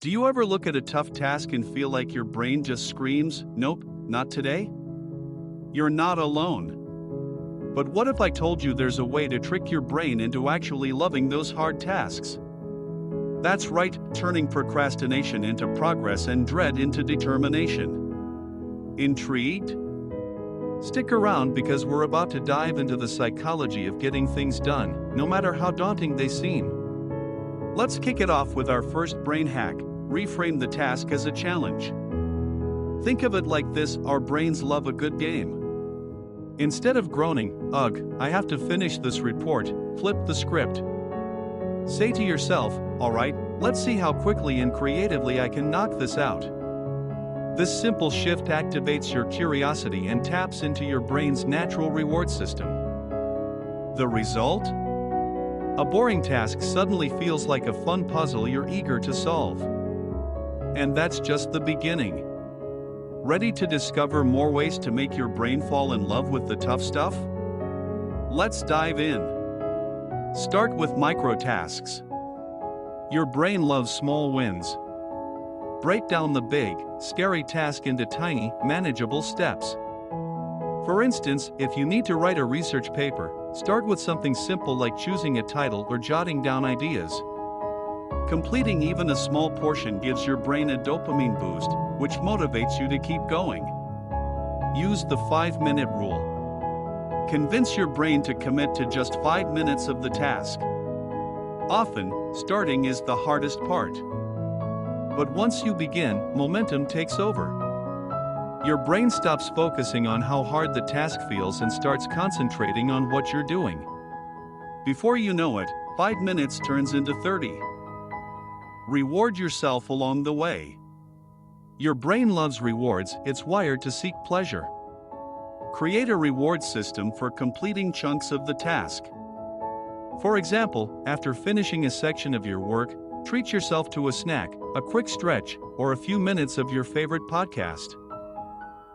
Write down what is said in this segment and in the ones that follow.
Do you ever look at a tough task and feel like your brain just screams, "Nope, not today"? You're not alone. But what if I told you there's a way to trick your brain into actually loving those hard tasks? That's right, turning procrastination into progress and dread into determination. Intrigued? Stick around because we're about to dive into the psychology of getting things done, no matter how daunting they seem. Let's kick it off with our first brain hack: reframe the task as a challenge. Think of it like this: our brains love a good game. Instead of groaning, "Ugh, I have to finish this report," flip the script. Say to yourself, "Alright, let's see how quickly and creatively I can knock this out." This simple shift activates your curiosity and taps into your brain's natural reward system. The result? A boring task suddenly feels like a fun puzzle you're eager to solve. And that's just the beginning. Ready to discover more ways to make your brain fall in love with the tough stuff? Let's dive in. Start with micro tasks. Your brain loves small wins. Break down the big, scary task into tiny, manageable steps. For instance, if you need to write a research paper, start with something simple like choosing a title or jotting down ideas. Completing even a small portion gives your brain a dopamine boost, which motivates you to keep going. Use the 5-minute rule. Convince your brain to commit to just 5 minutes of the task. Often, starting is the hardest part. But once you begin, momentum takes over. Your brain stops focusing on how hard the task feels and starts concentrating on what you're doing. Before you know it, 5 minutes turns into 30. Reward yourself along the way. Your brain loves rewards, it's wired to seek pleasure. Create a reward system for completing chunks of the task. For example, after finishing a section of your work, treat yourself to a snack, a quick stretch, or a few minutes of your favorite podcast.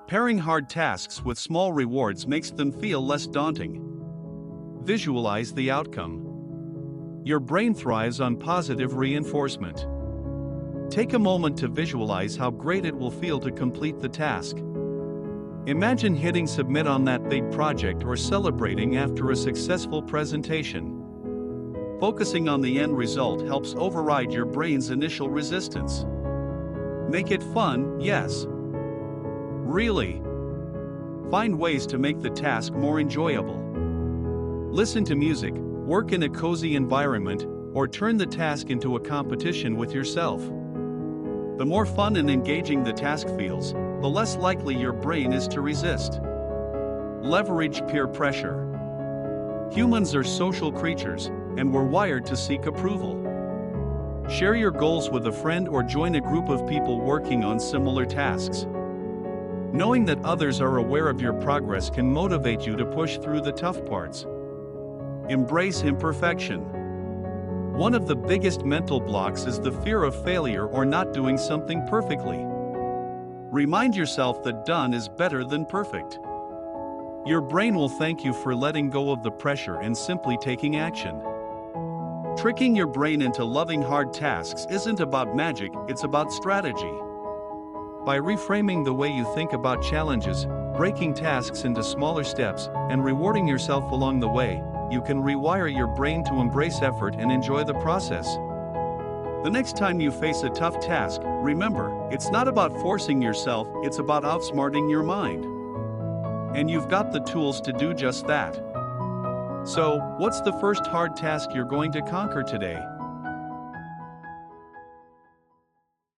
Pairing hard tasks with small rewards makes them feel less daunting. Visualize the outcome. Your brain thrives on positive reinforcement. Take a moment to visualize how great it will feel to complete the task. Imagine hitting submit on that big project or celebrating after a successful presentation. Focusing on the end result helps override your brain's initial resistance. Make it fun, yes. Really. Find ways to make the task more enjoyable. Listen to music, work in a cozy environment, or turn the task into a competition with yourself. The more fun and engaging the task feels, the less likely your brain is to resist. Leverage peer pressure. Humans are social creatures, and we're wired to seek approval. Share your goals with a friend or join a group of people working on similar tasks. Knowing that others are aware of your progress can motivate you to push through the tough parts. Embrace imperfection. One of the biggest mental blocks is the fear of failure or not doing something perfectly. Remind yourself that done is better than perfect. Your brain will thank you for letting go of the pressure and simply taking action. Tricking your brain into loving hard tasks isn't about magic, it's about strategy. By reframing the way you think about challenges, breaking tasks into smaller steps, and rewarding yourself along the way, you can rewire your brain to embrace effort and enjoy the process. The next time you face a tough task, remember, it's not about forcing yourself, it's about outsmarting your mind. And you've got the tools to do just that. So, what's the first hard task you're going to conquer today?